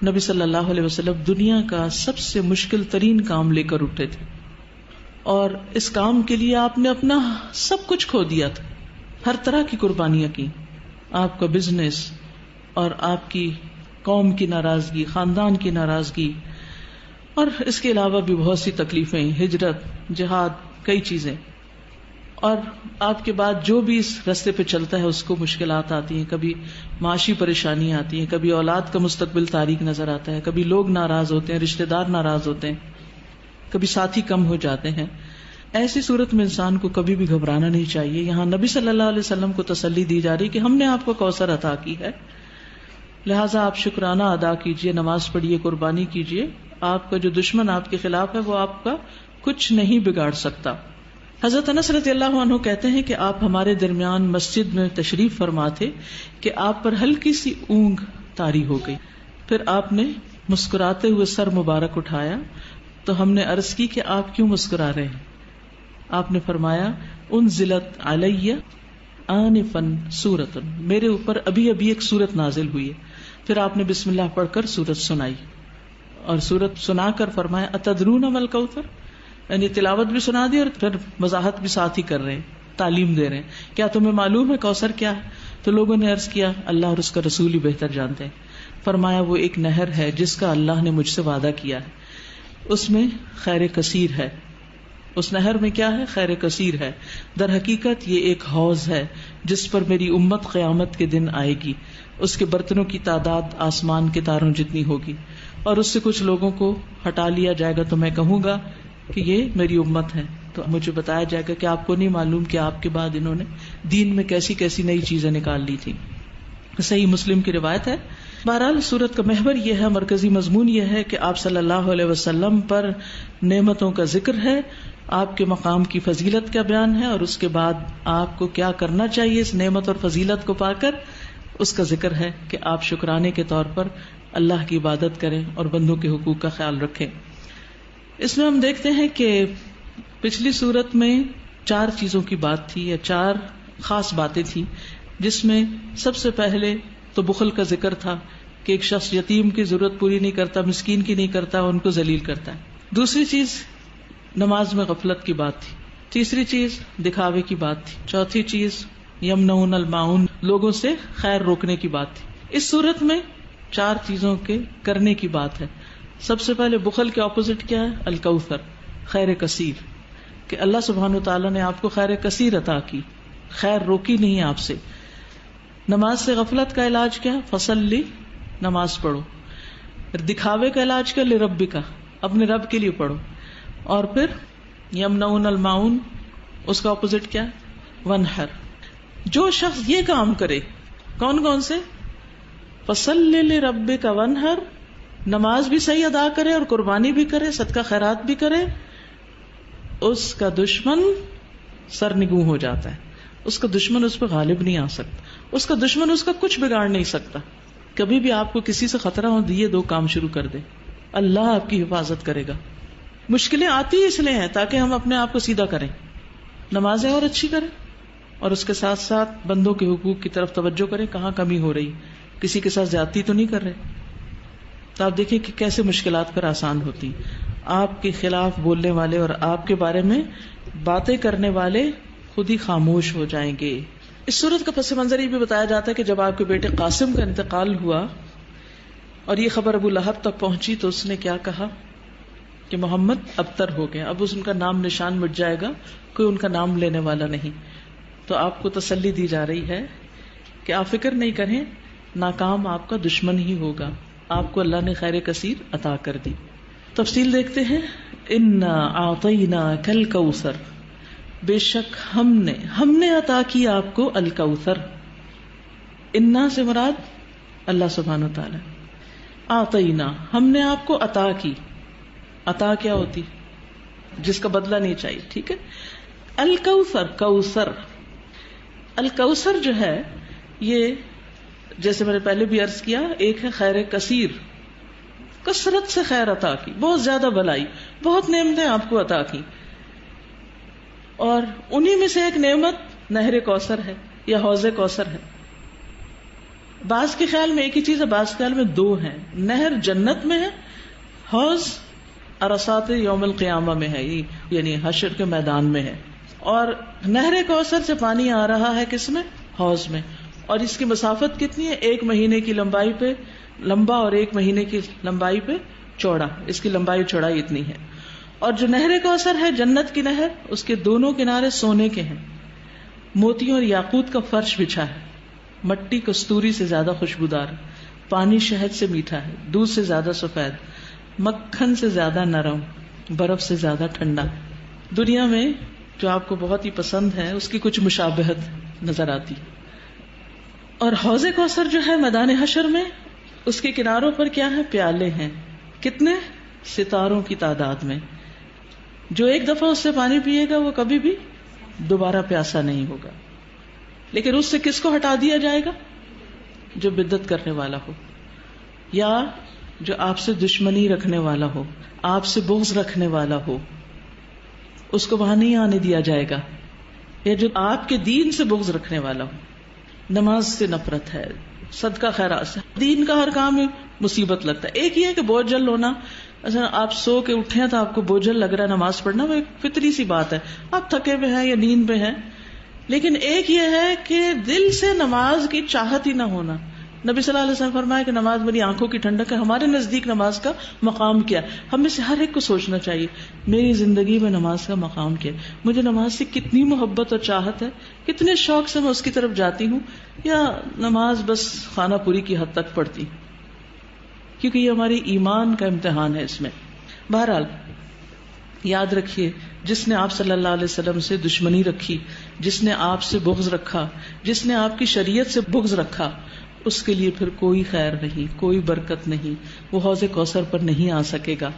نبی صلی اللہ علیہ وسلم دنیا کا سب سے مشکل ترین کام لے کر اٹھے تھے، اور اس کام کے لیے آپ نے اپنا سب کچھ کھو دیا تھا، ہر طرح کی قربانیاں کی. آپ کا بزنس اور آپ کی قوم کی ناراضگی، خاندان کی ناراضگی، اور اس کے علاوہ بھی بہت سی تکلیفیں، ہجرت، جہاد، کئی چیزیں. اور آپ کے بعد جو بھی اس راستے پہ چلتا ہے اس کو مشکلات آتی ہیں، کبھی معاشی پریشانی آتی ہیں، کبھی اولاد کا مستقبل تاریک نظر آتا ہے، کبھی لوگ ناراض ہوتے ہیں، رشتہ دار ناراض ہوتے ہیں، کبھی ساتھی کم ہو جاتے ہیں. ایسی صورت میں انسان کو کبھی بھی گھبرانا نہیں چاہیے. یہاں نبی صلی اللہ علیہ وسلم کو تسلی دی جا رہی کہ ہم نے آپ کو کوثر عطا کی ہے، لہٰذا آپ شکرانہ ادا کیجئے، نماز پڑھیے، قربانی کیجئے. آپ کا جو دشمن آپ کے خلاف ہے وہ آپ کا کچھ نہیں بگاڑ سکتا. حضرت انس رضی اللہ عنہ کہتے ہیں کہ آپ ہمارے درمیان مسجد میں تشریف فرما تھے کہ آپ پر ہلکی سی اونگ طاری ہو گئی. پھر آپ نے مسکراتے ہوئے سر مبارک اٹھایا تو ہم نے عرض کی کہ آپ کیوں مسکرا رہے ہیں؟ آپ نے فرمایا انزلت علی آنفا سورۃ، میرے اوپر ابھی ابھی ایک سورت نازل ہوئی ہے. پھر آپ نے بسم اللہ پڑھ کر سورت سنائی، اور سورت سنا کر فرمایا اتدرون ما الکوثر، یعنی تلاوت بھی سنا دی اور پھر وضاحت بھی ساتھ ہی کر رہے ہیں، تعلیم دے رہے ہیں. کیا تمہیں معلوم ہے کوثر کیا ہے؟ تو لوگوں نے عرض کیا اللہ اور اس کا رسول ہی بہتر جانتے ہیں. فرمایا وہ ایک نہر ہے جس کا اللہ نے مجھ سے وعدہ کیا ہے، اس میں خیر کثیر ہے. اس نہر میں کیا ہے؟ خیر کثیر ہے. در حقیقت یہ ایک حوض ہے جس پر میری امت قیامت کے دن آئے گی، اس کے برتنوں کی تعداد آسمان کے تاروں جتنی ہوگی، اور اس سے کچھ لوگوں کو ہٹا لیا جائے گا تو میں کہوں گا کہ یہ میری امت ہے. تو مجھے بتایا جائے گا کہ آپ کو نہیں معلوم کہ آپ کے بعد انہوں نے دین میں کیسی کیسی نئی چیزیں نکال لی تھی. صحیح مسلم کی روایت ہے. بہرحال سورت کا محور یہ ہے، مرکزی مضمون یہ ہے کہ آپ صلی اللہ علیہ وسلم پر نعمتوں کا ذکر ہے، آپ کے مقام کی فضیلت کا بیان ہے، اور اس کے بعد آپ کو کیا کرنا چاہیے اس نعمت اور فضیلت کو پا کر، اس کا ذکر ہے کہ آپ شکرانے کے طور پر اللہ کی عبادت کریں اور بندوں کے حقوق کا خیال رکھیں. اس میں ہم دیکھتے ہیں کہ پچھلی صورت میں 4 چیزوں کی بات تھی، یا 4 خاص باتیں تھیں، جس میں سب سے پہلے تو بخل کا ذکر تھا کہ ایک شخص یتیم کی ضرورت پوری نہیں کرتا، مسکین کی نہیں کرتا، ان کو ذلیل کرتا ہے. دوسری چیز نماز میں غفلت کی بات تھی. تیسری چیز دکھاوے کی بات تھی. چوتھی چیز یمنعون الماعون، لوگوں سے خیر روکنے کی بات تھی. اس صورت میں 4 چیزوں کے کرنے کی بات ہے. سب سے پہلے بخل کے اپوزٹ کیا ہے؟ الکوثر، خیر کثیر، کہ اللہ سبحانہ وتعالیٰ نے آپ کو خیر کثیر عطا کی، خیر روکی نہیں آپ سے. نماز سے غفلت کا علاج کیا؟ فصلی، نماز پڑھو. دکھاوے کا علاج کیا؟ لربک، اپنے رب کے لیے پڑھو. اور پھر یمنعون الماعون، اس کا اپوزٹ کیا؟ ونحر. جو شخص یہ کام کرے، کون کون سے؟ فصلی لربک ونحر، نماز بھی صحیح ادا کرے اور قربانی بھی کرے، صدقہ خیرات بھی کرے، اس کا دشمن سرنگوں ہو جاتا ہے. اس کا دشمن اس پہ غالب نہیں آ سکتا، اس کا دشمن اس کا کچھ بگاڑ نہیں سکتا. کبھی بھی آپ کو کسی سے خطرہ ہو، یہ 2 کام شروع کر دے، اللہ آپ کی حفاظت کرے گا. مشکلیں آتی اس لیے ہیں تاکہ ہم اپنے آپ کو سیدھا کریں، نمازیں اور اچھی کریں، اور اس کے ساتھ ساتھ بندوں کے حقوق کی طرف توجہ کریں، کہاں کمی ہو رہی، کسی کے ساتھ زیادتی تو نہیں کر رہے. تو آپ دیکھیں کہ کیسے مشکلات پر آسان ہوتی. آپ کے خلاف بولنے والے اور آپ کے بارے میں باتیں کرنے والے خود ہی خاموش ہو جائیں گے. اس صورت کا پس منظر یہ بھی بتایا جاتا ہے کہ جب آپ کے بیٹے قاسم کا انتقال ہوا اور یہ خبر ابو لہب تک پہنچی تو اس نے کیا کہا کہ محمد ابتر ہو گیا، اب ان کا نام نشان مٹ جائے گا، کوئی ان کا نام لینے والا نہیں. تو آپ کو تسلی دی جا رہی ہے کہ آپ فکر نہیں کریں، ناکام آپ کا دشمن ہی ہوگا، آپ کو اللہ نے خیر کثیر عطا کر دی. تفصیل دیکھتے ہیں. انا اعطیناک الکوثر، بے شک ہم نے عطا کی آپ کو الکوثر. انا سے مراد اللہ سبحانہ وتعالی. اعطینا، ہم نے آپ کو عطا کی. عطا کیا ہوتی؟ جس کا بدلہ نہیں چاہیے، ٹھیک ہے. الکوثر، کوثر، الکوثر جو ہے یہ جیسے میں نے پہلے بھی عرض کیا، ایک ہے خیر کثیر، کثرت سے خیر عطا کی، بہت زیادہ بھلائی، بہت نعمتیں آپ کو عطا کی. اور انہی میں سے ایک نعمت نہر کوثر ہے یا حوض کوثر ہے. بعض کے خیال میں ایک ہی چیز ہے، بعض کے خیال میں دو ہیں. نہر جنت میں ہے، حوض عرصات یوم القیامہ میں ہے، یعنی حشر کے میدان میں ہے. اور نہر کوثر سے پانی آ رہا ہے کس میں؟ حوض میں. اور اس کی مسافت کتنی ہے؟ 1 مہینے کی لمبائی پہ لمبا اور 1 مہینے کی لمبائی پہ چوڑا. اس کی لمبائی چوڑائی اتنی ہے. اور جو نہر کوثر ہے جنت کی نہر، اس کے دونوں کنارے سونے کے ہیں، موتیوں اور یاقوت کا فرش بچھا ہے، مٹی کستوری سے زیادہ خوشبودار، پانی شہد سے میٹھا ہے، دودھ سے زیادہ سفید، مکھن سے زیادہ نرم، برف سے زیادہ ٹھنڈا. دنیا میں جو آپ کو بہت ہی پسند ہے اس کی کچھ مشابہت نظر آتی. اور حوض کوثر جو ہے میدان حشر میں، اس کے کناروں پر کیا ہے؟ پیالے ہیں. کتنے؟ ستاروں کی تعداد میں. جو ایک دفعہ اس سے پانی پیے گا وہ کبھی بھی دوبارہ پیاسا نہیں ہوگا. لیکن اس سے کس کو ہٹا دیا جائے گا؟ جو بدعت کرنے والا ہو، یا جو آپ سے دشمنی رکھنے والا ہو، آپ سے بغض رکھنے والا ہو، اس کو وہاں نہیں آنے دیا جائے گا. یا جو آپ کے دین سے بغض رکھنے والا ہو، نماز سے نفرت ہے، صدقہ خیرات سے، دین کا ہر کام میں مصیبت لگتا ہے. ایک یہ ہے کہ بوجھل ہونا، اچھا آپ سو کے اٹھے ہیں تو آپ کو بوجھل لگ رہا ہے نماز پڑھنا، وہ ایک فطری سی بات ہے، آپ تھکے ہوئے ہیں یا نیند پہ ہیں. لیکن ایک یہ ہے کہ دل سے نماز کی چاہت ہی نہ ہونا. نبی صلی اللہ علیہ وسلم فرمایا کہ نماز میری آنکھوں کی ٹھنڈک ہے. ہمارے نزدیک نماز کا مقام کیا ہے؟ ہم میں سے ہر ایک کو سوچنا چاہیے میری زندگی میں نماز کا مقام کیا ہے؟ مجھے نماز سے کتنی محبت اور چاہت ہے، کتنے شوق سے میں اس کی طرف جاتی ہوں، یا نماز بس خانہ پوری کی حد تک پڑھتی. کیونکہ یہ ہماری ایمان کا امتحان ہے. اس میں بہرحال یاد رکھیے، جس نے آپ صلی اللہ علیہ وسلم سے دشمنی رکھی، جس نے آپ سے بغض رکھا، جس نے آپ کی شریعت سے بغض رکھا، اس کے لیے پھر کوئی خیر نہیں، کوئی برکت نہیں، وہ حوض کوثر پر نہیں آ سکے گا.